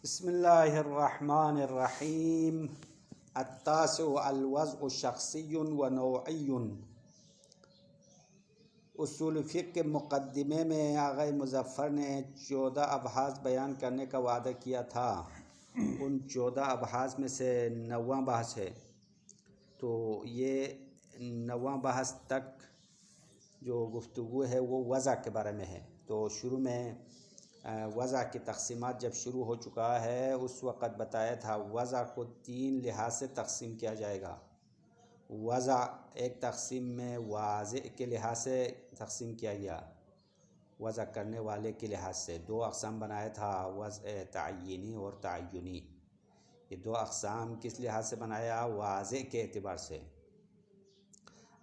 بسم اللہ الرحمن الرحیم التاسع الوضع شخصی و نوعی۔ اصول فقہ کے مقدمے میں آغا مظفر نے 14 ابحاث بیان کرنے کا وعدہ کیا تھا۔ ان 14 ابحاث میں سے 9واں بحث ہے، تو یہ 9واں بحث تک جو گفتگو ہے وہ وضع کے بارے میں ہے۔ تو شروع میں وضع کی تقسیمات جب شروع ہو چکا ہے، اس وقت بتایا تھا وضع کو 3 لحاظ سے تقسیم کیا جائے گا۔ وضع ایک تقسیم میں واضع کے لحاظ سے تقسیم کیا گیا، وضع کرنے والے کے لحاظ سے 2 اقسام بنایا تھا، وضع تعینی اور تعینی۔ یہ 2 اقسام کس لحاظ سے بنایا؟ واضع کے اعتبار سے۔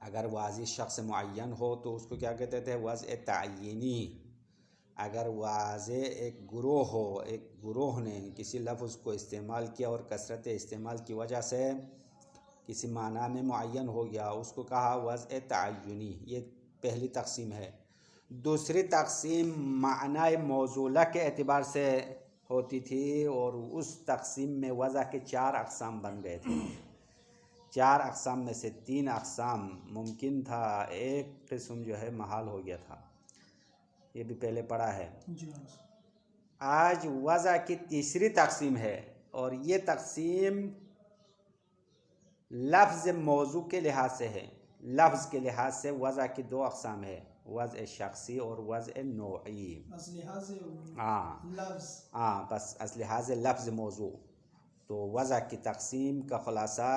اگر واضح شخص معین ہو تو اس کو کیا کہتے تھے؟ وضع تعینی۔ اگر واضح ایک گروہ ہو، ایک گروہ نے کسی لفظ کو استعمال کیا اور کثرت استعمال کی وجہ سے کسی معنی میں معین ہو گیا، اس کو کہا وضع تعینی۔ یہ پہلی تقسیم ہے۔ دوسری تقسیم معنی موصولہ کے اعتبار سے ہوتی تھی، اور اس تقسیم میں وضع کے 4 اقسام بن گئے تھے۔ 4 اقسام میں سے 3 اقسام ممکن تھا، ایک قسم جو ہے محال ہو گیا تھا۔ یہ بھی پہلے پڑھا ہے۔ آج وضع کی تیسری تقسیم ہے، اور یہ تقسیم لفظ موضوع کے لحاظ سے ہے۔ لفظ کے لحاظ سے وضع کی 2 اقسام ہے، وضع شخصی اور وضع نوعی۔ بس از لحاظ لفظ موضوع تو وضع کی تقسیم کا خلاصہ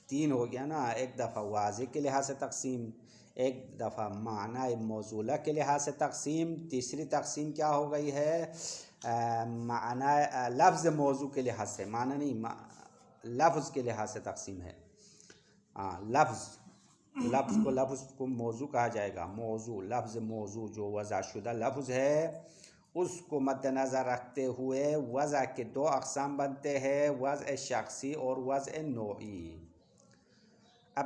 3 ہو گیا نا۔ ایک دفعہ واضح کے لحاظ سے تقسیم، ایک دفعہ معنی موصولہ کے لحاظ سے تقسیم، تیسری تقسیم کیا ہو گئی ہے؟ معنی لفظ موضوع کے لحاظ سے، معنی نہیں، لفظ کے لحاظ سے تقسیم ہے۔ لفظ کو موضوع کہا جائے گا۔ موضوع، لفظ موضوع جو وضع شدہ لفظ ہے، اس کو مد نظر رکھتے ہوئے وضع کے 2 اقسام بنتے ہیں، وضع شخصی اور وضع نوعی۔ اب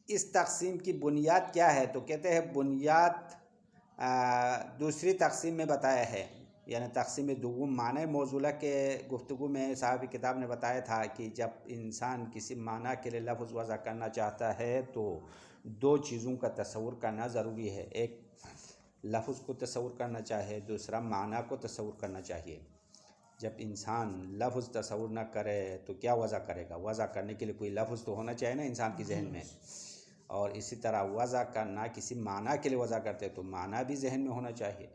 اس تقسیم کی بنیاد کیا ہے؟ تو کہتے ہیں بنیاد دوسری تقسیم میں بتایا ہے، یعنی تقسیم دوم معنی موصولہ کے گفتگو میں صاحب کتاب نے بتایا تھا کہ جب انسان کسی معنی کے لیے لفظ وضع کرنا چاہتا ہے تو 2 چیزوں کا تصور کرنا ضروری ہے۔ ایک لفظ کو تصور کرنا چاہے، دوسرا معنی کو تصور کرنا چاہیے۔ جب انسان لفظ تصور نہ کرے تو کیا وضع کرے گا؟ وضع کرنے کے لیے کوئی لفظ تو ہونا چاہیے نا انسان کے ذہن میں۔ اور اسی طرح وضع کرنا، کسی معنی کے لیے وضع کرتے تو معنی بھی ذہن میں ہونا چاہیے۔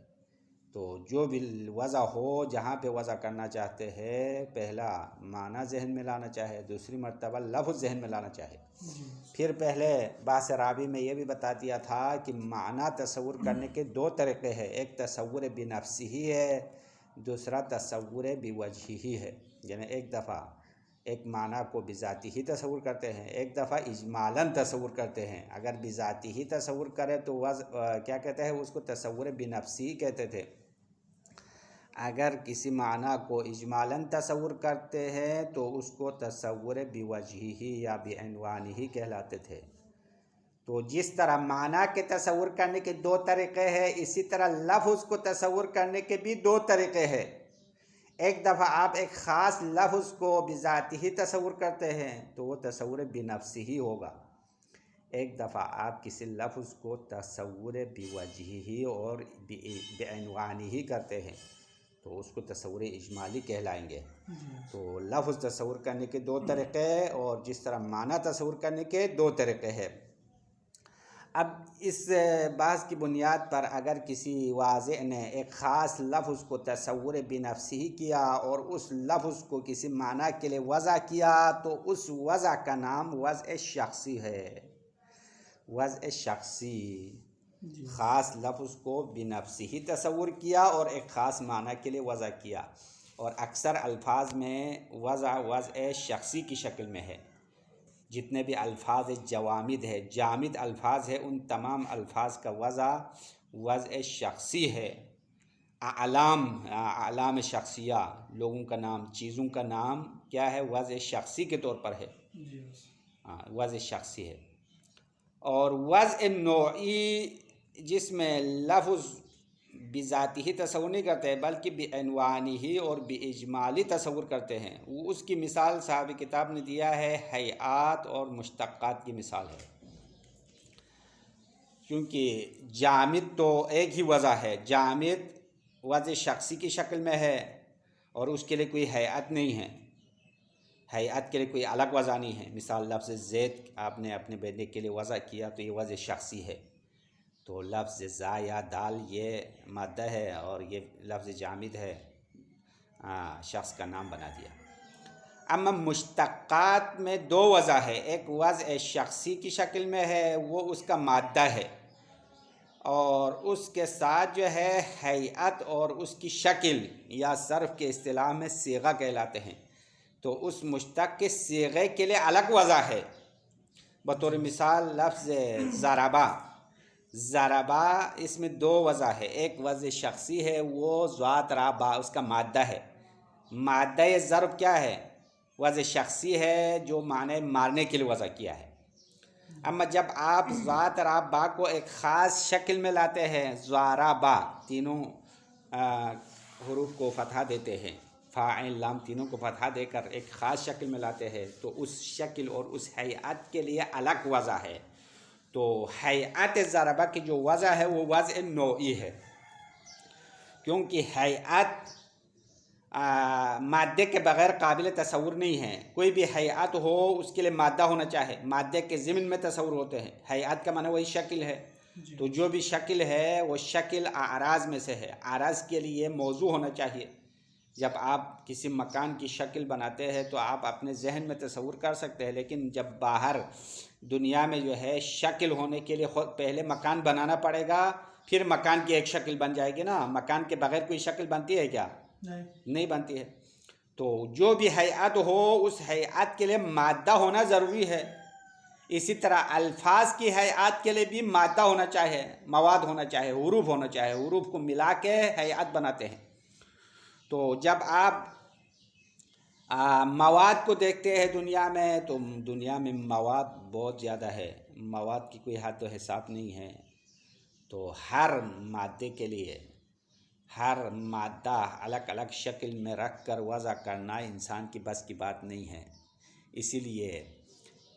تو جو بھی وضع ہو، جہاں پہ وضع کرنا چاہتے ہیں، پہلا معنی ذہن میں لانا چاہے، دوسری مرتبہ لفظ ذہن میں لانا چاہے۔ پھر پہلے بحث رابع میں یہ بھی بتا دیا تھا کہ معنی تصور کرنے کے 2 طریقے ہیں، ایک تصور بنفسہ ہے، دوسرا تصور بوجہہ ہے۔ یعنی ایک دفعہ ایک معنی کو بذاتی ہی تصور کرتے ہیں، ایک دفعہ اجمالاً تصور کرتے ہیں۔ اگر بذاتی ہی تصور کرے تو کیا کہتے ہیں؟ اس کو تصور بنفسی کہتے تھے۔ اگر کسی معنی کو اجمالاً تصور کرتے ہیں تو اس کو تصور بوجہہ یا بعنوانہ کہلاتے تھے۔ تو جس طرح معنی کے تصور کرنے کے 2 طریقے ہیں، اسی طرح لفظ کو تصور کرنے کے بھی 2 طریقے ہیں۔ ایک دفعہ آپ ایک خاص لفظ کو بذاتی ہی تصور کرتے ہیں تو وہ تصور بنفسہ ہی ہوگا۔ ایک دفعہ آپ کسی لفظ کو تصور بوجہہ اور بعنوانہ کرتے ہیں تو اس کو تصور اجمالی کہلائیں گے۔ تو لفظ تصور کرنے کے 2 طریقے، اور جس طرح معنی تصور کرنے کے 2 طریقے ہیں۔ اب اس بحث کی بنیاد پر اگر کسی واضع نے ایک خاص لفظ کو تصور بنفسہ کیا اور اس لفظ کو کسی معنی کے لیے وضع کیا تو اس وضع کا نام وضع شخصی ہے۔ وضع شخصی، خاص لفظ کو بنفسہ ہی تصور کیا اور ایک خاص معنی کے لیے وضع کیا، اور اکثر الفاظ میں وضع شخصی کی شکل میں ہے۔ جتنے بھی الفاظ جوامد ہے، جامد الفاظ ہے، ان تمام الفاظ کا وضع شخصی ہے۔ اعلام شخصیہ، لوگوں کا نام، چیزوں کا نام کیا ہے؟ وضع شخصی کے طور پر ہے، وضع شخصی ہے۔ اور وضع نوعی، جس میں لفظ بذاتی ہی تصور نہیں کرتے بلکہ بعنوانی ہی اور باجمالی تصور کرتے ہیں. وہ اس کی مثال صاحب کتاب نے دیا ہے ہیئات اور مشتقات کی مثال ہے. کیونکہ جامد تو ایک ہی وضع ہے، جامد وضع شخصی کی شکل میں ہے اور اس کے لیے کوئی ہیئت نہیں ہے، ہیئت کے لیے کوئی الگ وضع نہیں ہے. مثال لفظ زید آپ نے اپنے بیٹے کے لیے وضع کیا تو یہ وضع شخصی ہے. تو لفظ زا یا دال یہ مادہ ہے اور یہ لفظ جامد ہے، شخص کا نام بنا دیا. اما مشتقات میں دو وضع ہے، ایک وضع شخصی کی شکل میں ہے، وہ اس کا مادہ ہے، اور اس کے ساتھ جو ہے ہیئت اور اس کی شکل یا صرف کے اصطلاح میں صیغہ کہلاتے ہیں. تو اس مشتق کے صیغے کے لیے الگ وضع ہے. بطور مثال لفظ ضربہ، ضربہ اس میں دو وضع ہے، ایک وضع شخصی ہے وہ ذات را با اس کا مادہ ہے. مادہ ضرب کیا ہے؟ وضع شخصی ہے جو معنی مارنے کے لیے وضع کیا ہے. اما جب آپ ذات را با کو ایک خاص شکل میں لاتے ہیں، ذارا با تینوں حروف کو فتحہ دیتے ہیں، فا عین لام تینوں کو فتحہ دے کر ایک خاص شکل میں لاتے ہیں، تو اس شکل اور اس ہیئت کے لیے الگ وضع ہے. تو ہیئت ضربہ کی جو وضع ہے وہ وضع نوعی ہے، کیونکہ ہیئت مادے کے بغیر قابل تصور نہیں ہے. کوئی بھی ہیئت ہو اس کے لیے مادہ ہونا چاہے، مادے کے ضمن میں تصور ہوتے ہیں. ہیئت کا معنی وہی شکل ہے. تو جو بھی شکل ہے وہ شکل اعراض میں سے ہے. اعراض کے لیے موضوع ہونا چاہیے. جب آپ کسی مکان کی شکل بناتے ہیں تو آپ اپنے ذہن میں تصور کر سکتے ہیں، لیکن جب باہر دنیا میں جو ہے شکل ہونے کے لیے خود پہلے مکان بنانا پڑے گا، پھر مکان کی ایک شکل بن جائے گی نا. مکان کے بغیر کوئی شکل بنتی ہے کیا؟ نہیں بنتی ہے. تو جو بھی ہیئت ہو اس ہیئت کے لیے مادہ ہونا ضروری ہے. اسی طرح الفاظ کی ہیئت کے لیے بھی مادہ ہونا چاہیے، مواد ہونا چاہیے، حروف ہونا چاہیے. حروف کو ملا کے ہیئت بناتے ہیں. تو جب آپ مواد کو دیکھتے ہیں دنیا میں، تو دنیا میں مواد بہت زیادہ ہے، مواد کی کوئی حد و حساب نہیں ہے. تو ہر مادے کے لیے ہر مادہ الگ الگ شکل میں رکھ کر وضع کرنا انسان کی بس کی بات نہیں ہے. اسی لیے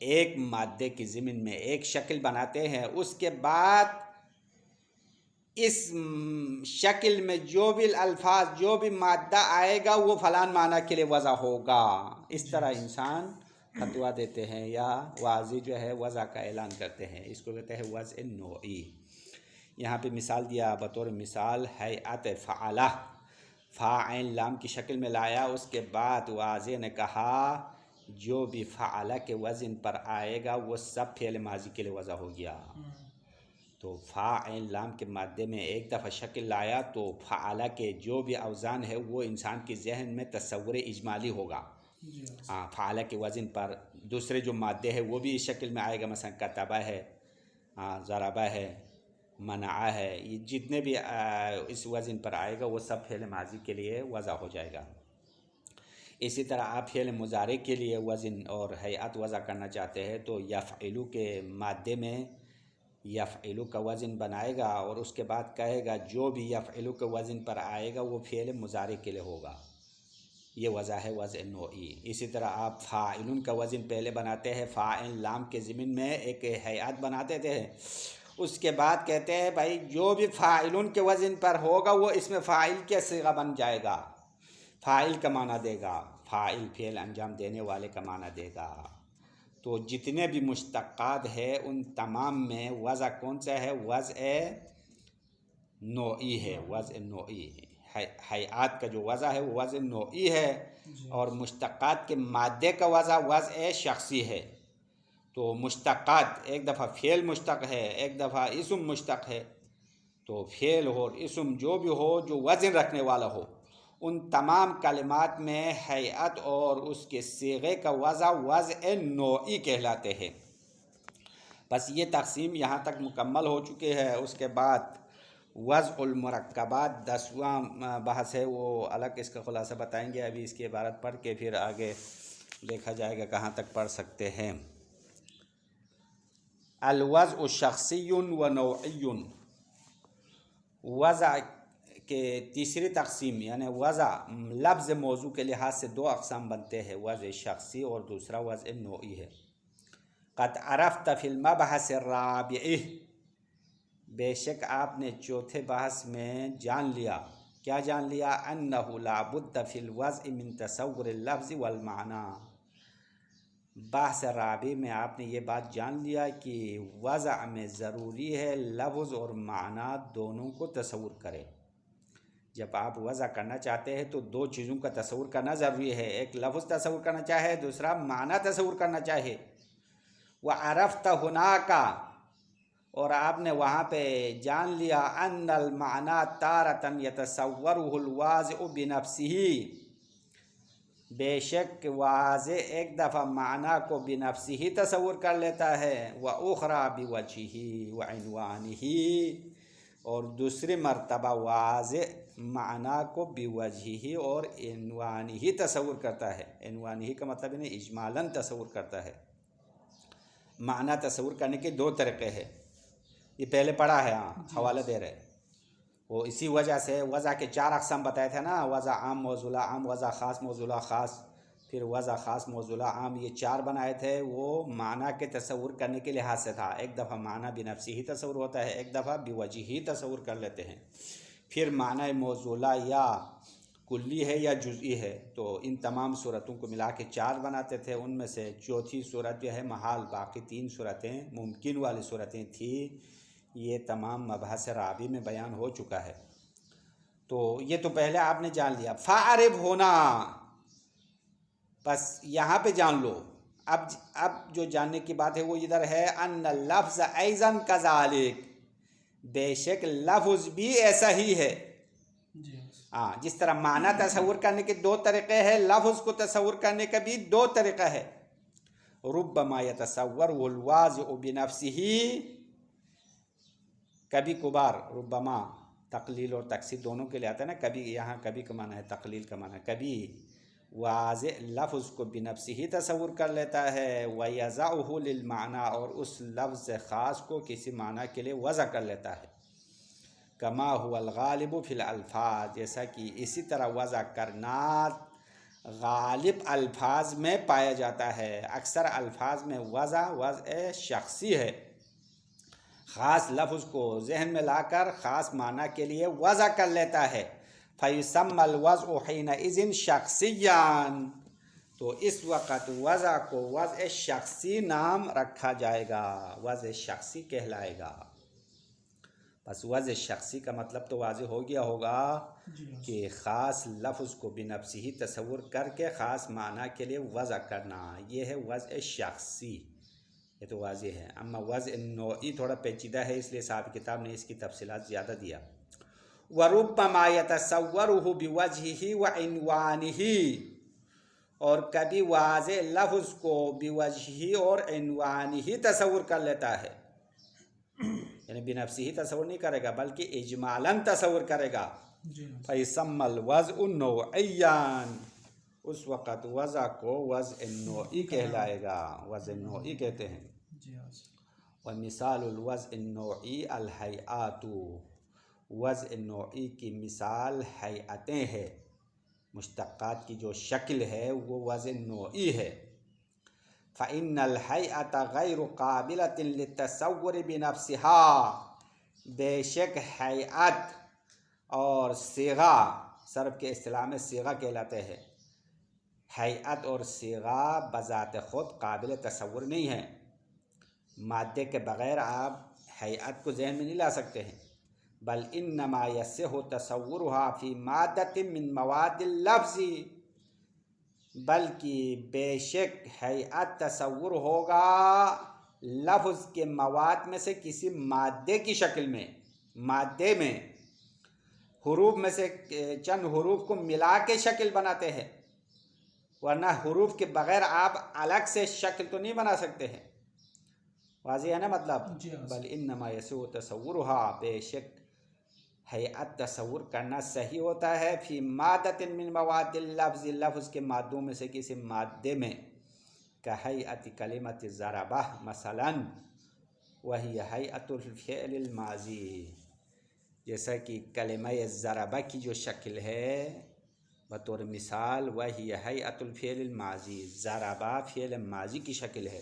ایک مادے کی ضمن میں ایک شکل بناتے ہیں، اس کے بعد اس شکل میں جو بھی الفاظ جو بھی مادہ آئے گا وہ فلان معنی کے لیے وضع ہوگا. اس طرح انسان فتویٰ دیتے ہیں یا واضح جو ہے وضع کا اعلان کرتے ہیں. اس کو کہتے ہیں وضع نوعی. یہاں پہ مثال دیا، بطور مثال ہیئت فعلہ، فا عین لام کی شکل میں لایا. اس کے بعد واضح نے کہا جو بھی فعلہ کے وزن پر آئے گا وہ سب فعل ماضی کے لیے وضع ہو گیا. تو فا عین لام کے مادے میں ایک دفعہ شکل لایا تو فعلہ کے جو بھی اوزان ہے وہ انسان کے ذہن میں تصور اجمالی ہوگا. فعلہ کے وزن پر دوسرے جو مادے ہیں وہ بھی اس شکل میں آئے گا. مثلا کتبہ ہے، ضربہ ہے، منع ہے، یہ جتنے بھی اس وزن پر آئے گا وہ سب فعل ماضی کے لیے وضع ہو جائے گا. اسی طرح آپ فعل مضارع کے لیے وزن اور ہیئت وضع کرنا چاہتے ہیں تو یفعلو کے مادے میں یفعلو کا وزن بنائے گا اور اس کے بعد کہے گا جو بھی یفعلو کے وزن پر آئے گا وہ فعل مضارع کے لیے ہوگا. یہ وضع ہے وضع نوعی. اسی طرح آپ فاعلن کا وزن پہلے بناتے ہیں، فاعل لام کے ضمن میں ایک ہیئت بناتے تھے. اس کے بعد کہتے ہیں بھائی جو بھی فاعلن کے وزن پر ہوگا وہ اس میں فاعل کے صیغہ بن جائے گا، فاعل کا معنی دے گا، فاعل فعل انجام دینے والے کا معنی دے گا. تو جتنے بھی مشتقات ہیں ان تمام میں وضع کون سا ہے؟ وضع نوعی ہے. وضع نوعی ہیئات کا جو وضع ہے وہ وضع نوعی ہے، اور مشتقات کے مادے کا وضع وضع شخصی ہے. تو مشتقات ایک دفعہ فعل مشتق ہے، ایک دفعہ اسم مشتق ہے. تو فعل ہو اسم جو بھی ہو جو وزن رکھنے والا ہو، ان تمام کلمات میں ہیئت اور اس کے صیغے کا وضع وضع نوعی کہلاتے ہیں. بس یہ تقسیم یہاں تک مکمل ہو چکے ہے. اس کے بعد وضع المرکبات 10واں بحث ہے، وہ الگ اس کا خلاصہ بتائیں گے. ابھی اس کی عبارت پڑھ کے پھر آگے دیکھا جائے گا کہاں تک پڑھ سکتے ہیں. الوضع شخصی و نوعی. وضع کے تیسری تقسیم یعنی وضع لفظ موضوع کے لحاظ سے دو اقسام بنتے ہیں، وضع شخصی اور دوسرا وضع نوعی ہے۔ قد عرفت فی المبحث الرابع، بے شک آپ نے چوتھے بحث میں جان لیا، کیا جان لیا؟ انہ لا بد فی الوضع من تصور اللفظ والمعنی، بحث رابع میں آپ نے یہ بات جان لیا کہ وضع میں ضروری ہے لفظ اور معنی دونوں کو تصور کرے۔ جب آپ وضع کرنا چاہتے ہیں تو دو چیزوں کا تصور کرنا ضروری ہے، ایک لفظ تصور کرنا چاہے، دوسرا معنی تصور کرنا چاہے۔ وعرفت ہناکا، اور آپ نے وہاں پہ جان لیا، ان المعنی تارۃ یتصورہ الواضع بنفسہ، بے شک واضح ایک دفعہ معنی کو بنفسہ ہی تصور کر لیتا ہے، وَأُخْرَى بِوَجْهِهِ وَعِنْوَانِهِ، اور دوسری مرتبہ واضح معنی کو بوجہہ اور عنوانہ تصور کرتا ہے۔ عنوانہ کا مطلب ہے اجمالاً تصور کرتا ہے۔ معنی تصور کرنے کے دو طریقے ہیں، یہ پہلے پڑھا ہے، حوالہ دے رہے، وہ اسی وجہ سے وضع کے چار اقسام بتائے تھے نا، وضع عام موضوع عام، وضع خاص موضوع خاص، پھر وضع خاص موضوع عام، یہ چار بنائے تھے۔ وہ معنی کے تصور کرنے کے لحاظ سے تھا، ایک دفعہ معنی بنفسی ہی تصور ہوتا ہے، ایک دفعہ بوجہ ہی تصور کر لیتے ہیں۔ پھر معنی موضوعہ یا کلی ہے یا جزئی ہے، تو ان تمام صورتوں کو ملا کے چار بناتے تھے، ان میں سے چوتھی صورت جو ہے محال، باقی تین صورتیں ممکن والی صورتیں تھیں، یہ تمام مبحث رابع میں بیان ہو چکا ہے۔ تو یہ تو پہلے آپ نے جان لیا۔ فاعرب ہونا، بس یہاں پہ جان لو، اب جو جاننے کی بات ہے وہ ادھر ہے، ان اللفظ ایضاً کذالک، بے شک لفظ بھی ایسا ہی ہے۔ جس طرح معنی تصور کرنے کے دو طریقے ہیں، لفظ کو تصور کرنے کا بھی دو طریقہ ہے۔ ربما یتصور الواضع بنفسہ، کبھی کبھار، ربما تقلیل اور تکسیر دونوں کے لیے آتا ہے نا، کبھی یہاں کبھی کا معنی ہے تقلیل کا معنی، کبھی واضح لفظ کو بنفسہ ہی تصور کر لیتا ہے، وَيَضَعُهُ لِلْمَعْنَى، اور اس لفظ خاص کو کسی معنی کے لیے وضع کر لیتا ہے۔ کما هو الغالب فی الالفاظ، جیسا کہ اسی طرح وضع کرنا غالب الفاظ میں پایا جاتا ہے، اکثر الفاظ میں وضع شخصی ہے، خاص لفظ کو ذہن میں لا کر خاص معنی کے لیے وضع کر لیتا ہے۔ فَيُسَمَّى الْوَضْعُ حِينَئِذٍ شَخْصِيًّا، تو اس وقت وضع کو وضع شخصی نام رکھا جائے گا، وضع شخصی کہلائے گا۔ بس وضع شخصی کا مطلب تو واضح ہو گیا ہوگا کہ خاص لفظ کو بنفسہ ہی تصور کر کے خاص معنی کے لیے وضع کرنا، یہ ہے وضع شخصی، یہ تو واضح ہے۔ اما وضع نوعی تھوڑا پیچیدہ ہے، اس لیے صاحب کتاب نے اس کی تفصیلات زیادہ دیا۔ وَرُبَّمَا يَتَصَوَّرُهُ بِوَجْهِهِ وَعِنْوَانِهِ، اور کبھی واضح لفظ کو بوجہ اور عنوانہ تصور کر لیتا ہے، یعنی بنفسہ ہی تصور نہیں کرے گا بلکہ اجمالاً تصور کرے گا۔ فَيُسَمَّى الْوَضْعُ نَوْعِيًّا، اس وقت وضع کو وضع نوعی کہلائے گا، وضع نوعی کہتے ہیں۔ وَمِثَالُ الْوَضْعِ النَّوْعِي الْحَيْئَاتُ، وضع نوعی کی مثال حیعتیں ہے، مشتقات کی جو شکل ہے وہ وضع نوعی ہے۔ فَإِنَّ الْحَيْئَةَ غَيْرُ قَابِلَةٍ لِلتَّصَوُّرِ بِنَفْسِهَا، بے شک حیعت اور صیغہ، صرف کے اصطلاح میں صیغہ کہلاتے ہیں، حیعت اور صیغہ بذات خود قابل تصور نہیں ہے، مادے کے بغیر آپ حیعت کو ذہن میں نہیں لا سکتے ہیں، بل انما یصح تصورها فی مادۃ من مواد اللفظ، بلکہ بے شک حیعت تصور ہوگا لفظ کے مواد میں سے کسی مادے کی شکل میں، مادے میں حروف میں سے چند حروف کو ملا کے شکل بناتے ہیں، ورنہ حروف کے بغیر آپ الگ سے شکل تو نہیں بنا سکتے ہیں، واضح ہے نا مطلب؟ بل انما یصح تصورها، بے شک حیعت تصور کرنا صحیح ہوتا ہے، فی مادۃ من مواد اللفظ، لفظ کے مادوں میں سے کسی مادے میں، کہیئت کلمۃ ضربہ مثلا، وہی حیعت الفعل الماضی، جیسا کہ کلمہ ضربہ کی جو شکل ہے بطور مثال وہی ہیئت الفعل الماضی، ضربہ فعل ماضی کی شکل ہے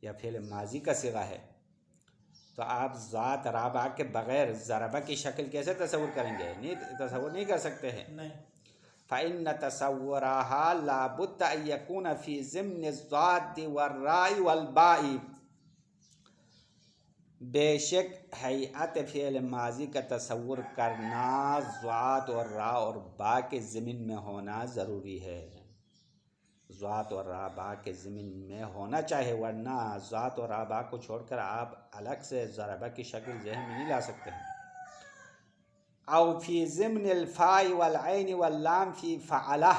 یا فعل ماضی کا صیغہ ہے، تو آپ ذات رابعہ کے بغیر ضربہ کی شکل کیسے تصور کریں گے؟ تصور نہیں کر سکتے ہیں۔ فَإِنَّ تَصَوُّرَهَا لَا بُدَّ أَن يَكُونَ فِي ضِمْنِ الضَّادِّ وَالرَّاءِ وَالْبَاءِ، بے شک ہیئت فعل ماضی کا تصور کرنا ذات اور را اور با کے ضمن میں ہونا ضروری ہے، ذات اور را با کے ضمن میں ہونا چاہیے، ورنہ ذات اور را با کو چھوڑ کر آپ الگ سے ضربہ کی شکل ذہن میں نہیں لا سکتے ہیں۔ او فی ضمن الفاء والعین واللام فی فعلہ،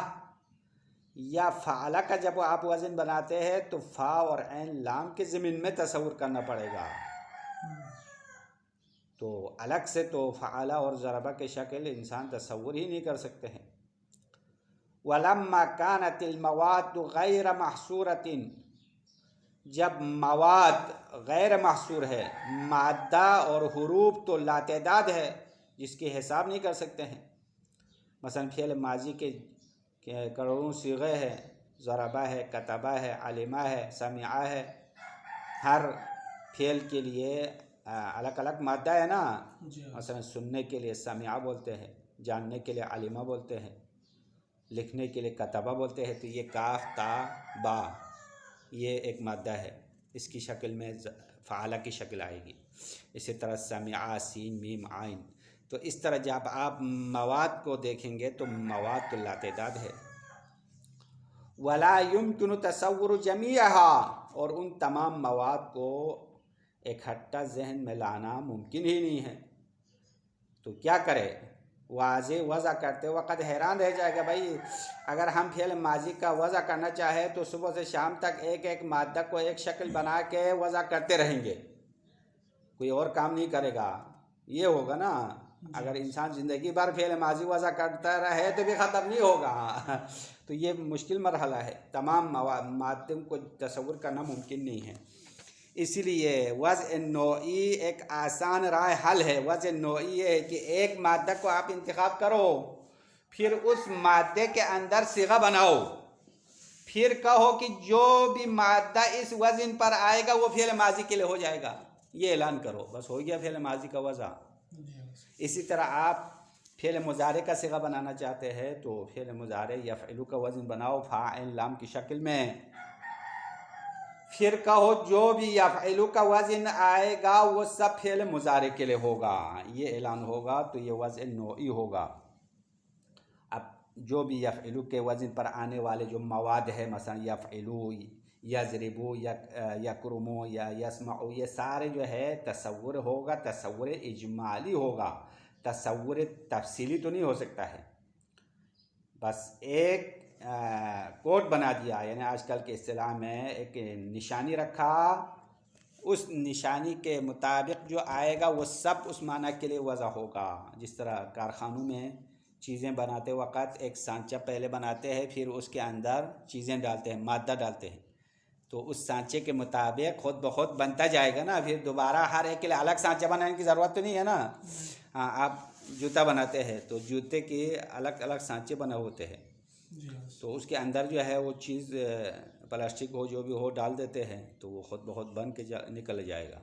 یا فعلہ کا جب آپ وزن بناتے ہیں تو فا اور عین لام کے ضمن میں تصور کرنا پڑے گا، تو الگ سے تو فعلہ اور ضربہ کی شکل انسان تصور ہی نہیں کر سکتے ہیں۔ وَلَمَّا كَانَتِ الْمَوَادُ غَيْرَ مَحْصُورَةٍ، جب مواد غیر محصور ہے، مادہ اور حروف تو لاتعداد ہے جس کی حساب نہیں کر سکتے ہیں، مثلا فعل ماضی کے کروڑوں صیغے ہیں، ضربہ ہے، کتبہ ہے، علمہ ہے، سمعہ ہے، ہر فعل کے لیے الگ الگ مادہ ہے نا، مثلا سننے کے لیے سمعہ بولتے ہیں، جاننے کے لیے علمہ بولتے ہیں، لکھنے کے لیے کتبہ بولتے ہیں، تو یہ کاف تا با یہ ایک مادہ ہے، اس کی شکل میں فعلہ کی شکل آئے گی۔ اسی طرح سمعہ سین میم عین، تو اس طرح جب آپ مواد کو دیکھیں گے تو مواد تو لاتعداد ہے۔ وَلَا يُمْكِنُ تَصَوُّرُ جَمِيعَهَا، اور ان تمام مواد کو اکٹھا ذہن میں لانا ممکن ہی نہیں ہے، تو کیا کرے؟ واضح وضع کرتے وقت حیران رہ جائے گا، بھائی اگر ہم فعل ماضی کا وضع کرنا چاہے تو صبح سے شام تک ایک ایک مادہ کو ایک شکل بنا کے وضع کرتے رہیں گے، کوئی اور کام نہیں کرے گا، یہ ہوگا نا۔ اگر انسان زندگی بھر فعل ماضی وضع کرتا رہے تو بھی ختم نہیں ہوگا، تو یہ مشکل مرحلہ ہے، تمام مادوں کو تصور کرنا ممکن نہیں ہے۔ اسی لیے وضع نوعی ایک آسان راہ حل ہے۔ وضع نوعی یہ ہے کہ ایک مادہ کو آپ انتخاب کرو، پھر اس مادے کے اندر صیغہ بناؤ، پھر کہو کہ جو بھی مادہ اس وزن پر آئے گا وہ فعل ماضی کے لیے ہو جائے گا، یہ اعلان کرو، بس ہو گیا فعل ماضی کا وضع۔ اسی طرح آپ فعل مضارع کا صیغہ بنانا چاہتے ہیں تو فعل مضارع یفعلو کا وزن بناؤ فا عین لام کی شکل میں، پھر کہو جو بھی یفعلو کا وزن آئے گا وہ سب فعل مضارع کے لیے ہوگا، یہ اعلان ہوگا، تو یہ وضع نوعی ہوگا۔ اب جو بھی یفعلو کے وزن پر آنے والے جو مواد ہے، مثلا یفعلو، یضربو، یکرمو یا یسمعو، یہ سارے جو ہے تصور ہوگا، تصور اجمالی ہوگا، تصور تفصیلی تو نہیں ہو سکتا ہے۔ بس ایک کوڈ بنا دیا، یعنی آج کل کے اصطلاح میں ایک نشانی رکھا، اس نشانی کے مطابق جو آئے گا وہ سب اس معنی کے لیے وضع ہوگا۔ جس طرح کارخانوں میں چیزیں بناتے وقت ایک سانچہ پہلے بناتے ہیں، پھر اس کے اندر چیزیں ڈالتے ہیں، مادہ ڈالتے ہیں، تو اس سانچے کے مطابق خود بخود بنتا جائے گا نا، پھر دوبارہ ہر ایک کے لیے الگ سانچہ بنانے کی ضرورت تو نہیں ہے نا۔ ہاں، آپ جوتا بناتے ہیں تو جوتے کے الگ الگ سانچے بنے ہوتے ہیں، تو اس کے اندر جو ہے وہ چیز پلاسٹک ہو جو بھی ہو ڈال دیتے ہیں تو وہ خود بخود بن کے نکل جائے گا۔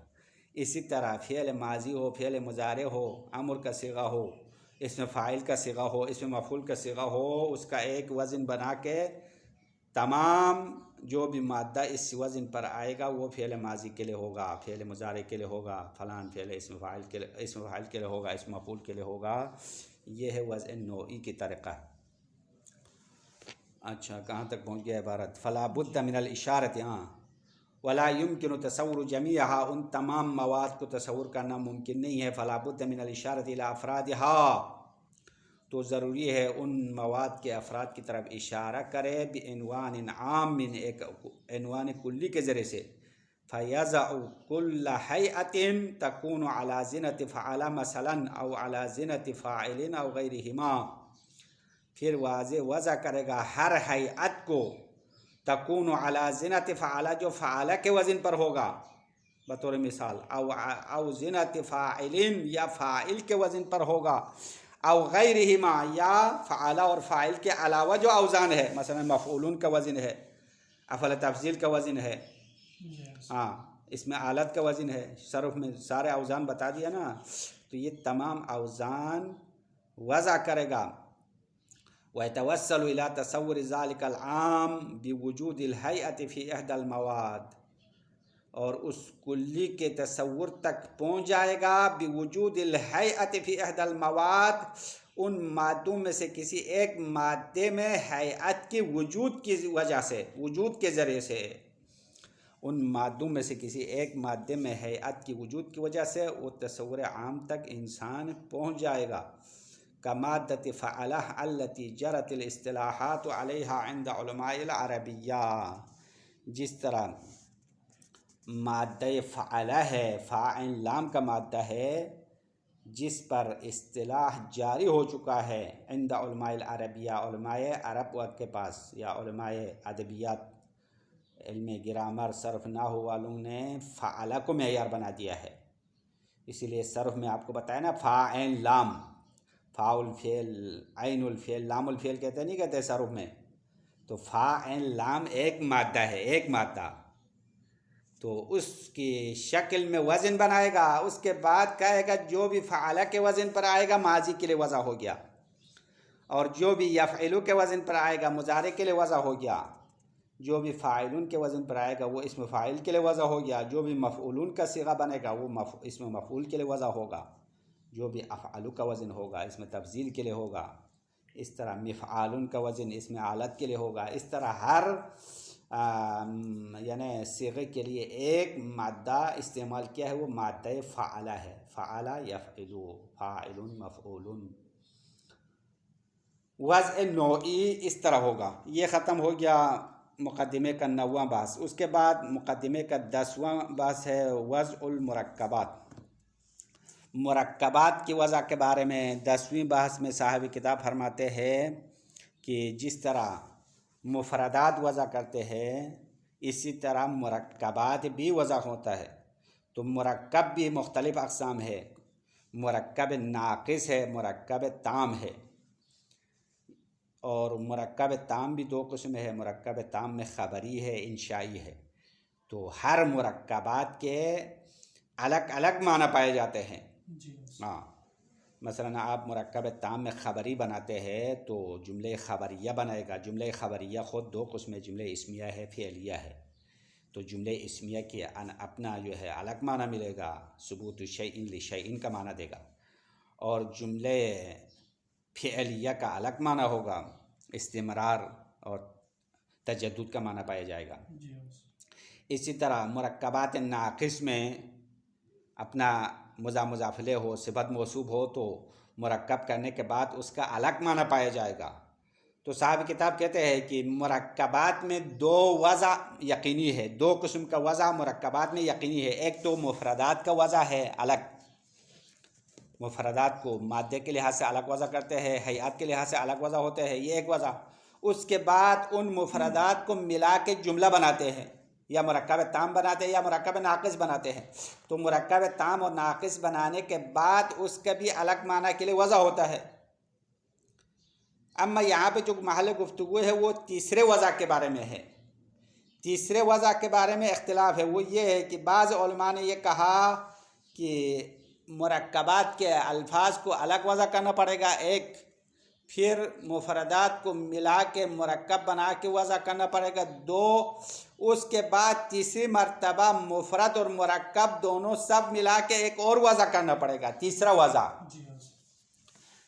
اسی طرح فعل ماضی ہو، فعل مضارع ہو، امر کا صیغہ ہو، اسم فاعل کا صیغہ ہو، اسم مفعول کا صیغہ ہو، اس کا ایک وزن بنا کے تمام جو بھی مادہ اس وزن پر آئے گا وہ فعل ماضی کے لیے ہوگا، فعل مضارع کے لیے ہوگا، فلان فعل اسم فاعل کے لیے ہوگا، اسم مفعول کے لیے ہوگا۔ یہ ہے وضع نوعی کی طریقہ۔ اچھا، کہاں تک پہنچ گیا عبارت؟ فلا بد من الاشارۃ، ولا يمكن تصور جميعها، ان تمام مواد کو تصور کرنا ممکن نہیں ہے۔ فلا بد من الاشارۃ الى افرادها، تو ضروری ہے ان مواد کے افراد کی طرف اشارہ کرے بعنوان عام، ایک عنوان کلی کے ذریعے سے۔ فیضع کل ہیئۃ تکون علی زنۃ فعل مثلا او علی زنۃ فاعل او غیرہما، پھر واضح وضع کرے گا ہر ہیئت کو تکون علی زنۃ فعل، جو فعل کے وزن پر ہوگا، بطور مثال، او زنت فاعلین یا فاعل کے وزن پر ہوگا، او غیرہما یا فعلہ اور فاعل کے علاوہ جو اوزان ہے، مثلا مفعولون کا وزن ہے، افعل تفضیل کا وزن ہے، ہاں اس میں آلت کا وزن ہے، صرف میں سارے اوزان بتا دیا نا، تو یہ تمام اوزان وضع کرے گا۔ وَيَتَوَسَّلُ إِلَى تَصَوُّرِ ذَلِكَ الْعَامِ بِوُجُودِ الْهَيْئَةِ فِي إِحْدَى الْمَوَادِ، اور اس کلی کے تصور تک پہنچ جائے گا بوجود الہیئت فی احد المواد، ان مادوں میں سے کسی ایک مادے میں ہیئت کی وجود کی وجہ سے، وجود کے ذریعے سے، ان مادوں میں سے کسی ایک مادے میں ہیئت کی وجود کی وجہ سے وہ تصور عام تک انسان پہنچ جائے گا۔ کمادۃ فعلہ التی جرت الاصطلاحات علیہا عند علماء العربیہ، جس طرح مادہ فعلہ ہے، فاعل لام کا مادہ ہے، جس پر اصطلاح جاری ہو چکا ہے عند علماء العربیہ، علماء عرب کے پاس، یا علماء ادبیات، علم گرامر، صرف نحو والوں نے فعلہ کو معیار بنا دیا ہے۔ اسی لیے صرف میں آپ کو بتایا نا، فاعل لام، فاء الفعل، عین الفعل، لام الفعل کہتے نہیں کہتے صرف میں، تو فاعل لام ایک مادہ ہے، ایک مادہ، تو اس کی شکل میں وزن بنائے گا، اس کے بعد کہے گا جو بھی فعلہ کے وزن پر آئے گا ماضی کے لیے وضع ہو گیا، اور جو بھی یفعلو کے وزن پر آئے گا مضارع کے لیے وضع ہو گیا، جو بھی فاعلون کے وزن پر آئے گا وہ اسم فاعل کے لیے وضع ہو گیا، جو بھی مفعولون کا صیغہ بنے گا وہ اسم مفعول کے لیے وضع ہوگا، جو بھی افعلو کا وزن ہوگا اسم تفضیل کے لیے ہوگا، اس طرح مفعالون کا وزن اسم آلت کے لیے ہوگا، اس طرح ہر یعنی صیغے کے لیے ایک مادہ استعمال کیا ہے، وہ مادہ فعلہ ہے، فعلہ یفعلو، فاعلون، مفعولون۔ وضع نوعی اس طرح ہوگا۔ یہ ختم ہو گیا مقدمے کا 9واں بحث۔ اس کے بعد مقدمے کا 10واں بحث ہے وضع المرکبات۔ مرکبات کی وضع کے بارے میں 10ویں بحث میں صاحب کتاب فرماتے ہیں کہ جس طرح مفردات وضع کرتے ہیں اسی طرح مرکبات بھی وضع ہوتا ہے۔ تو مرکب بھی مختلف اقسام ہے، مرکب ناقص ہے، مرکب تام ہے، اور مرکب تام بھی 2 قسم ہے، مرکب تام میں خبری ہے، انشائی ہے۔ تو ہر مرکبات کے الگ الگ معنی پائے جاتے ہیں۔ ہاں مثلا آپ مرکب تام میں خبری بناتے ہیں تو جملہ خبریہ بنائے گا۔ جملہ خبریہ خود 2 قسم ہے، جملہ اسمیہ ہے، فعلیہ ہے۔ تو جملہ اسمیہ کی اپنا جو ہے الگ معنی ملے گا، ثبوت شیء لشیء کا معنی دے گا، اور جملہ فعلیہ کا الگ معنی ہوگا، استمرار اور تجدد کا معنی پایا جائے گا۔ اسی طرح مرکبات ناقص میں اپنا مضاف الیہ ہو، صفت موصوف ہو تو مرکب کرنے کے بعد اس کا الگ معنی پایا جائے گا۔ تو صاحب کتاب کہتے ہیں کہ مرکبات میں 2 وضع یقینی ہے، 2 قسم کا وضع مرکبات میں یقینی ہے۔ ایک تو مفردات کا وضع ہے الگ، مفردات کو مادے کے لحاظ سے الگ وضع کرتے ہیں، ہیئات کے لحاظ سے الگ وضع ہوتے ہیں، یہ ایک وضع۔ اس کے بعد ان مفردات کو ملا کے جملہ بناتے ہیں، یا مرکب تام بناتے ہیں یا مرکب ناقص بناتے ہیں۔ تو مرکب تام اور ناقص بنانے کے بعد اس کا بھی الگ معنی کے لیے وضع ہوتا ہے۔ اما یہاں پہ جو محل گفتگو ہے وہ تیسرے وضع کے بارے میں ہے۔ تیسرے وضع کے بارے میں اختلاف ہے، وہ یہ ہے کہ بعض علماء نے یہ کہا کہ مرکبات کے الفاظ کو الگ وضع کرنا پڑے گا ایک، پھر مفردات کو ملا کے مرکب بنا کے وضع کرنا پڑے گا 2، اس کے بعد تیسری مرتبہ مفرد اور مرکب دونوں سب ملا کے ایک اور وضع کرنا پڑے گا، تیسرا وضع۔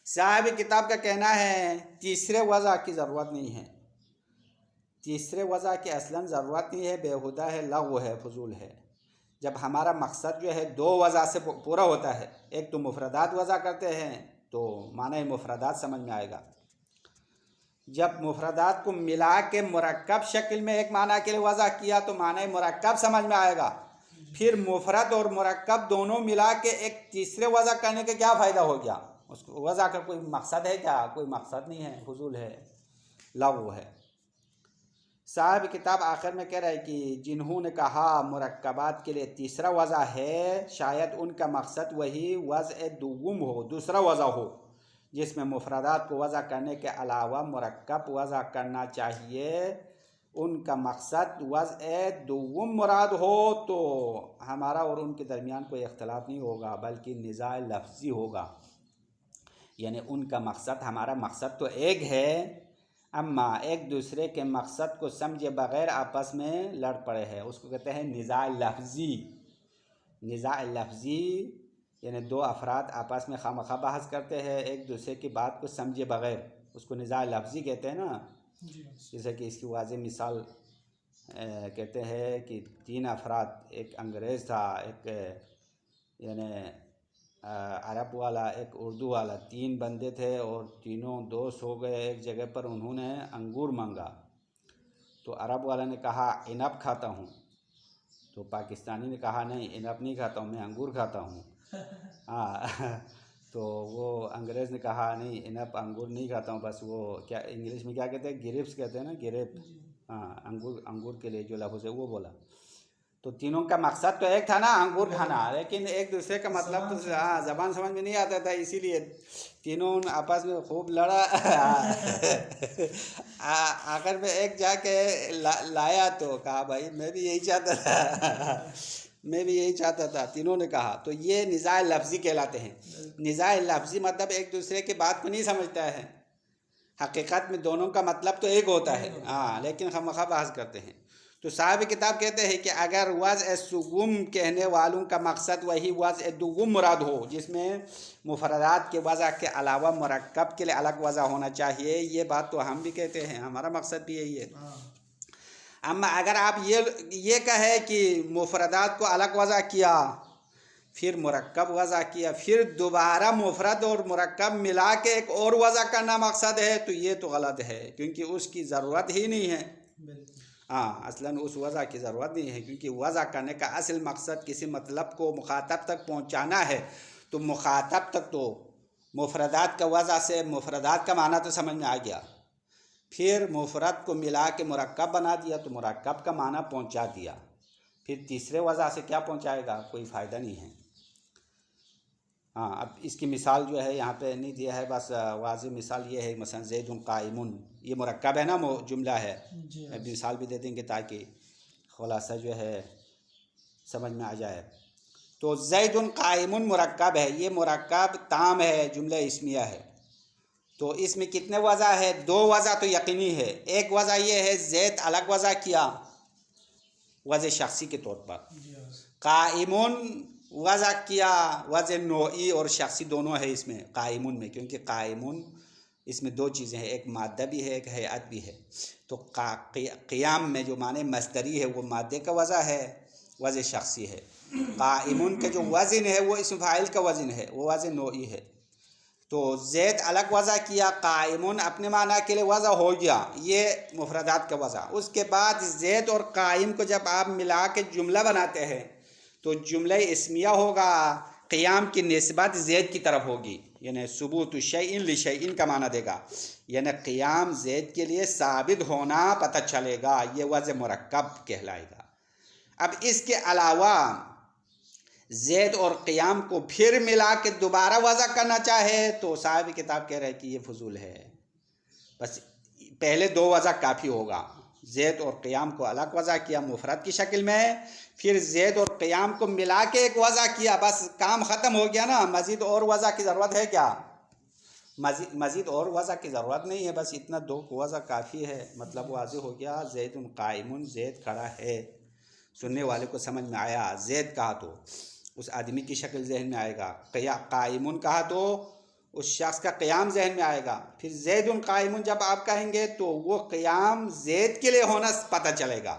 صاحب کتاب کا کہنا ہے تیسرے وضع کی ضرورت نہیں ہے، تیسرے وضع کی اصلاً ضرورت نہیں ہے، بیہودہ ہے، لغو ہے، فضول ہے۔ جب ہمارا مقصد جو ہے 2 وضع سے پورا ہوتا ہے، ایک تو مفردات وضع کرتے ہیں تو معنی مفردات سمجھ میں آئے گا، جب مفردات کو ملا کے مرکب شکل میں ایک معنی کے لیے وضع کیا تو معنی مرکب سمجھ میں آئے گا، پھر مفرد اور مرکب دونوں ملا کے ایک تیسرے وضع کرنے کا کیا فائدہ ہو گیا؟ اس کو وضع کا کوئی مقصد ہے کیا؟ کوئی مقصد نہیں ہے، فضول ہے، لغو ہے۔ صاحب کتاب آخر میں کہہ رہا ہے کہ جنہوں نے کہا مرکبات کے لیے تیسرا وضع ہے، شاید ان کا مقصد وہی وضع دوم ہو، دوسرا وضع ہو جس میں مفردات کو وضع کرنے کے علاوہ مرکب وضع کرنا چاہیے، ان کا مقصد وضع دوم مراد ہو تو ہمارا اور ان کے درمیان کوئی اختلاف نہیں ہوگا بلکہ نزاع لفظی ہوگا. یعنی ان کا مقصد، ہمارا مقصد تو ایک ہے، اما ایک دوسرے کے مقصد کو سمجھے بغیر آپس میں لڑ پڑے ہیں، اس کو کہتے ہیں نزاع لفظی. نزاع لفظی یعنی دو افراد آپس میں خواہ بحث کرتے ہیں ایک دوسرے کی بات کو سمجھے بغیر، اس کو نزاع لفظی کہتے ہیں نا. جیسے کہ اس کی واضح مثال کہتے ہیں کہ تین افراد، ایک انگریز تھا، ایک یعنی عرب والا، ایک اردو والا، تین بندے تھے اور تینوں دوست ہو گئے. ایک جگہ پر انہوں نے انگور مانگا تو عرب والا نے کہا عنب کھاتا ہوں، تو پاکستانی نے کہا نہیں عنب نہیں کھاتا ہوں، میں انگور کھاتا ہوں. تو وہ انگریز نے کہا نہیں عنب انگور نہیں کھاتا ہوں، بس وہ کیا انگلش میں کیا کہتے ہیں، گریپس کہتے ہیں نا، گریپ. انگور کے لیے جو لفظ ہے وہ بولا. تو تینوں کا مقصد تو ایک تھا نا، انگور کھانا، لیکن ایک دوسرے کا مطلب تو زبان سمجھ میں نہیں آتا تھا، اسی لیے تینوں آپس میں خوب لڑا. آخر میں ایک جا کے لایا تو کہا بھائی میں بھی یہی چاہتا تھا، میں بھی یہی چاہتا تھا، تینوں نے کہا. تو یہ نزاع لفظی کہلاتے ہیں. نزاع لفظی مطلب ایک دوسرے کی بات کو نہیں سمجھتا ہے، حقیقت میں دونوں کا مطلب تو ایک ہوتا ہے، لیکن خواہ بحث کرتے ہیں. تو صاحب کتاب کہتے ہیں کہ اگر وضع سوم کہنے والوں کا مقصد وہی وضع دوم مراد ہو جس میں مفردات کے وضع کے علاوہ مرکب کے لیے الگ وضع ہونا چاہیے، یہ بات تو ہم بھی کہتے ہیں، ہمارا مقصد بھی یہی ہے. اما اگر آپ یہ کہے کہ مفردات کو الگ وضع کیا، پھر مرکب وضع کیا، پھر دوبارہ مفرد اور مرکب ملا کے ایک اور وضع کرنا مقصد ہے، تو یہ تو غلط ہے، کیونکہ اس کی ضرورت ہی نہیں ہے. اصلاً اس وضع کی ضرورت نہیں ہے، کیونکہ وضع کرنے کا اصل مقصد کسی مطلب کو مخاطب تک پہنچانا ہے. تو مخاطب تک تو مفردات کا وضع سے مفردات کا معنی تو سمجھ میں آ گیا، پھر مفرد کو ملا کے مرکب بنا دیا تو مرکب کا معنی پہنچا دیا، پھر تیسرے وضع سے کیا پہنچائے گا، کوئی فائدہ نہیں ہے. اب اس کی مثال جو ہے یہاں پہ نہیں دیا ہے، بس واضح مثال یہ ہے، مثلا زید قائم، یہ مرکب ہے نا، جملہ ہے. مثال بھی دے دیں گے تاکہ خلاصہ جو ہے سمجھ میں آ جائے. تو زید قائم مرکب ہے، یہ مرکب تام ہے، جملہ اسمیہ ہے. تو اس میں کتنے وضع ہے، دو وضع تو یقینی ہے. ایک وضع یہ ہے زید الگ وضع کیا وضع شخصی کے طور پر، قائم وضع کیا وضع نوعی اور شخصی دونوں ہے اس میں قائمون میں، کیونکہ قائمون اس میں دو چیزیں ہیں، ایک مادہ بھی ہے ایک ہیئت بھی ہے. تو قیام میں جو معنی مصدری ہے وہ مادے کا وضع ہے، وضع شخصی ہے. قائمون کا جو وزن ہے وہ اسم فاعل کا وزن ہے، وہ وضع نوعی ہے. تو زید الگ وضع کیا، قائمون اپنے معنی کے لیے وضع ہو گیا، یہ مفردات کا وضع. اس کے بعد زید اور قائم کو جب آپ ملا کے جملہ بناتے ہیں تو جملہ اسمیہ ہوگا، قیام کی نسبت زید کی طرف ہوگی، یعنی ثبوت شیء لشیء کا معنی دے گا، یعنی قیام زید کے لیے ثابت ہونا پتہ چلے گا، یہ وضع مرکب کہلائے گا. اب اس کے علاوہ زید اور قیام کو پھر ملا کے دوبارہ وضع کرنا چاہے تو صاحب کتاب کہہ رہے کہ یہ فضول ہے، بس پہلے دو وضع کافی ہوگا. زید اور قیام کو الگ وضع کیا مفرد کی شکل میں، پھر زید اور قیام کو ملا کے ایک وضع کیا، بس کام ختم ہو گیا نا. مزید اور وضع کی ضرورت ہے کیا؟ مزید اور وضع کی ضرورت نہیں ہے، بس اتنا دو وضع کافی ہے. مطلب واضح ہو گیا، زید قائم، زید کھڑا ہے، سننے والے کو سمجھ میں آیا. زید کہا تو اس آدمی کی شکل ذہن میں آئے گا، قائم کہا تو اس شخص کا قیام ذہن میں آئے گا. پھر زید قائم جب آپ کہیں گے تو وہ قیام زید کے لیے ہونا پتہ چلے گا،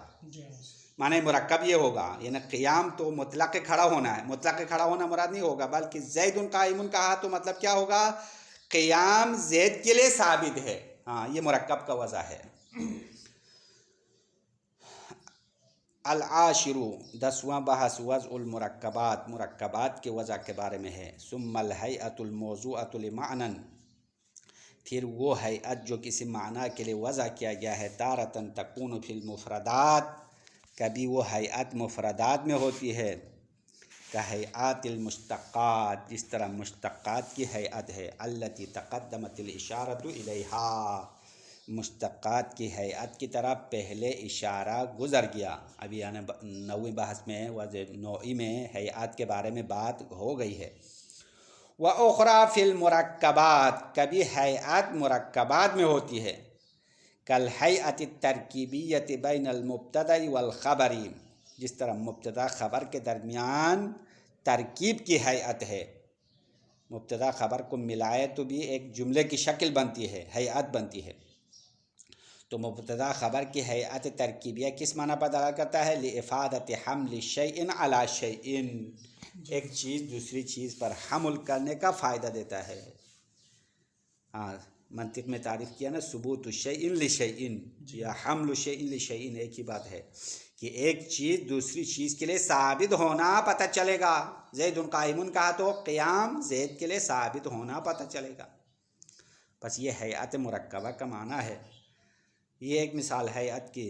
معنی مرکب یہ ہوگا، یعنی قیام تو مطلق کھڑا ہونا ہے، مطلق کھڑا ہونا مراد نہیں ہوگا، بلکہ زید قائم کہا تو مطلب کیا ہوگا، قیام زید کے لیے ثابت ہے. یہ مرکب کا وضع ہے. العاشر، 10واں بحث وضع المرکبات، مرکبات کے وضع کے بارے میں ہے. ثم الہیئۃ الموضوعۃ لمعنی، پھر وہ ہیئت جو کسی معنی کے لیے وضع کیا گیا ہے، تارتن تکون فی المفردات، کبھی وہ ہیئت مفردات میں ہوتی ہے، کہیئات المشتقات، جس طرح مشتقات کی ہیئت ہے، التی تقدمت الاشارۃ الیہا، مشتقات کی ہیئت کی طرف پہلے اشارہ گزر گیا۔ ابھی یعنی 9ویں بحث میں وضع نوعی میں ہیئات کے بارے میں بات ہو گئی ہے۔ وَأُخْرَى فِي الْمُرَكَّبَاتِ، کبھی ہیئات مرکبات میں ہوتی ہے، کالہیئۃ الترکیبیۃ بین المبتدأ والخبر، جس طرح مبتدا خبر کے درمیان ترکیب کی ہیئت ہے، مبتدا خبر کو ملائے تو بھی ایک جملے کی شکل بنتی ہے، ہیئت بنتی ہے۔ تو مبتدا خبر کی ہیئت ترکیبیہ کس معنی پر دلالت کرتا ہے؟ لِإِفَادَةِ حَمْلِ شَيْءٍ عَلَى شَيْءٍ، ایک چیز دوسری چیز پر حمل کرنے کا فائدہ دیتا ہے۔ ہاں، منطق میں تعریف کیا نا، ثبوت الشیء لشیء یا حمل الشیء لشیء، ایک ہی بات ہے کہ ایک چیز دوسری چیز کے لیے ثابت ہونا پتہ چلے گا۔ زید قائم کہا تو قیام زید کے لیے ثابت ہونا پتہ چلے گا۔ بس یہ ہیئت مرکبہ کا معنی ہے۔ یہ ایک مثال ہیئت کی،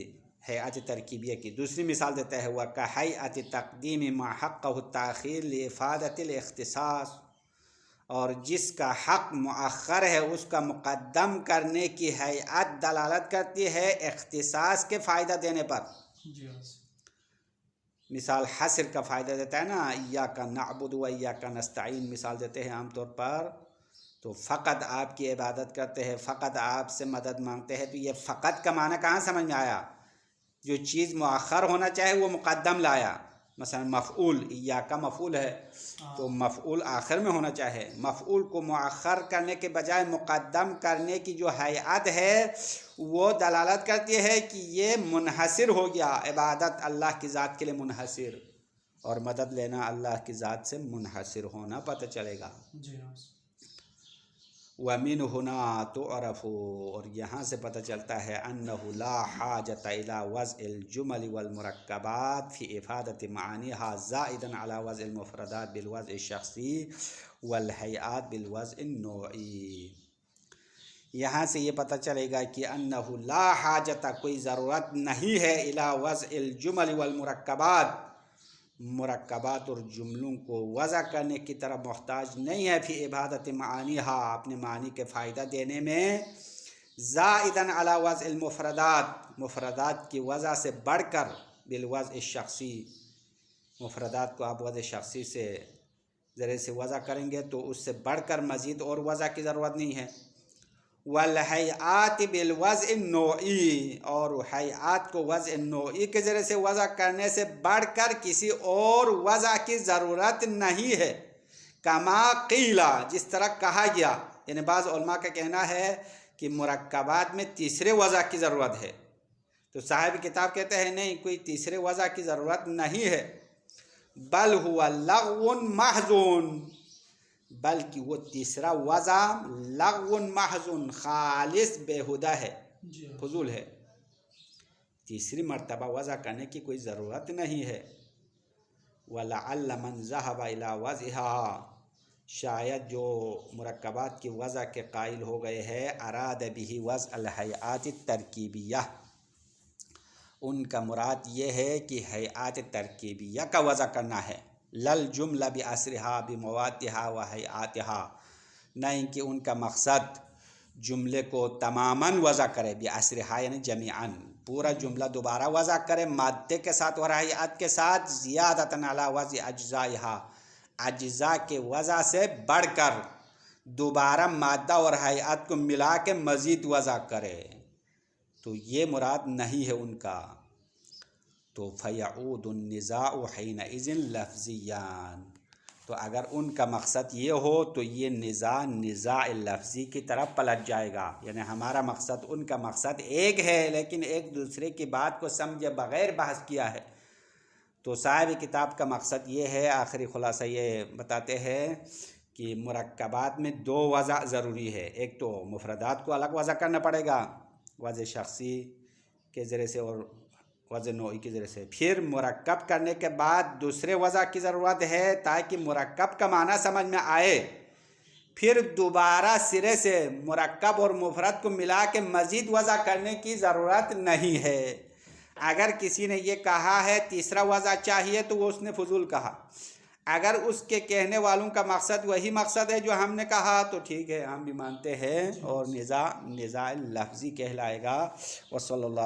ہیئت ترکیبیہ کی۔ دوسری مثال دیتا ہے، وَكَهَيْئَةِ تَقْدِيمِ مَا حَقَّهُ التَّأْخِيرُ لِإِفَادَةِ الِاخْتِصَاصِ، اور جس کا حق مؤخر ہے اس کا مقدم کرنے کی ہیئت دلالت کرتی ہے اختصاص کے فائدہ دینے پر۔ مثال حصر کا فائدہ دیتا ہے نا، ایاک نعبد و ایاک نستعین، مثال دیتے ہیں عام طور پر، تو فقط آپ کی عبادت کرتے ہیں، فقط آپ سے مدد مانگتے ہیں، تو یہ فقط کا معنی کہاں سمجھ میں آیا؟ جو چیز مؤخر ہونا چاہے وہ مقدم لایا۔ مثلا مفعول، ایاک مفعول ہے تو مفعول آخر میں ہونا چاہے، مفعول کو مؤخر کرنے کے بجائے مقدم کرنے کی جو ہیئت ہے وہ دلالت کرتی ہے کہ یہ منحصر ہو گیا، عبادت اللہ کی ذات کے لیے منحصر، اور مدد لینا اللہ کی ذات سے منحصر ہونا پتہ چلے گا۔ وَمِنْ هُنَا تُعْرَفُ، اور یہاں سے پتہ چلتا ہے، أَنَّهُ لَا حَاجَةَ إِلَى وَضْعِ الْجُمَلِ وَالْمُرَكَّبَاتِ فِي إِفَادَةِ مَعَانِيهَا زَائِدًا عَلَى وَضْعِ الْمُفْرَدَاتِ بِالْوَضْعِ الشَّخْصِي وَالْهَيْئَاتِ بِالْوَضْعِ النَّوْعِي۔ یہاں سے یہ پتہ چلے گا کہ أَنَّهُ لَا حَاجَةَ، کوئی ضرورت نہیں ہے، إِلَى وَضْعِ الْجُمَلِ وَالْمُرَكَّبَاتِ، مرکبات اور جملوں کو وضع کرنے کی طرف محتاج نہیں ہے، فی عبادت معانیہا، اپنے معنی کے فائدہ دینے میں، زائداً علی وضع المفردات، مفردات کی وضع سے بڑھ کر، بالوضع الشخصی، مفردات کو آپ وضع شخصی سے ذریعے سے وضع کریں گے تو اس سے بڑھ کر مزید اور وضع کی ضرورت نہیں ہے۔ والہیئات بالوضع النوعی، اور ہیئات کو وضع نوعی کے ذریعے سے وضع کرنے سے بڑھ کر کسی اور وضع کی ضرورت نہیں ہے۔ کما قیلا، جس طرح کہا گیا، یعنی بعض علماء کا کہنا ہے کہ مرکبات میں تیسرے وضع کی ضرورت ہے، تو صاحب کتاب کہتے ہیں نہیں، کوئی تیسرے وضع کی ضرورت نہیں ہے، بل ہوا لغو محض، بلکہ وہ تیسرا وضع لغو محض، خالص بیہودہ ہے، فضول ہے، تیسری مرتبہ وضع کرنے کی کوئی ضرورت نہیں ہے۔ وَلَعَلَّ مَنْ ذَهَبَ إِلَى وَضْعِهَا، شاید جو مرکبات کی وضع کے قائل ہو گئے ہیں، أَرَادَ بِهِ وَضْعَ الْهَيْئَاتِ التَّرْكِيبِيَّةِ، ان کا مراد یہ ہے کہ ہیئات ترکیبیہ کا وضع کرنا ہے، لل جملہ بِأَسْرِهَا بِمَوَاتِهَا وَهَيْئَاتِهَا، نہیں کہ ان کا مقصد جملے کو تماماً وضع کرے، بِأَسْرِهَا یعنی جمیعاً، پورا جملہ دوبارہ وضع کرے مادے کے ساتھ اور ہیئات کے ساتھ، زیادۃ علی وضع اجزائها، اجزاء کے وضع سے بڑھ کر دوبارہ مادہ اور ہیئات کو ملا کے مزید وضع کرے، تو یہ مراد نہیں ہے ان کا۔ تو فَيَعُودُ النِّزَاعُ حِينَئِذٍ لَفْظِيًّا، تو اگر ان کا مقصد یہ ہو تو یہ نزاع لفظی کی طرف پلٹ جائے گا، یعنی ہمارا مقصد ان کا مقصد ایک ہے لیکن ایک دوسرے کی بات کو سمجھے بغیر بحث کیا ہے۔ تو صاحب کتاب کا مقصد یہ ہے، آخری خلاصہ یہ بتاتے ہیں کہ مرکبات میں دو وضع ضروری ہے، ایک تو مفردات کو الگ وضع کرنا پڑے گا وضع شخصی کے ذریعے سے اور وضع نوعی کے ذریعے سے، پھر مرکب کرنے کے بعد دوسرے وضع کی ضرورت ہے تاکہ مرکب کا معنی سمجھ میں آئے پھر دوبارہ سرے سے مرکب اور مفرد کو ملا کے مزید وضع کرنے کی ضرورت نہیں ہے۔ اگر کسی نے یہ کہا ہے تیسرا وضع چاہیے تو وہ اس نے فضول کہا، اگر اس کے کہنے والوں کا مقصد وہی مقصد ہے جو ہم نے کہا تو ٹھیک ہے، ہم بھی مانتے ہیں، اور نزاع لفظی کہلائے گا۔ وصلی اللہ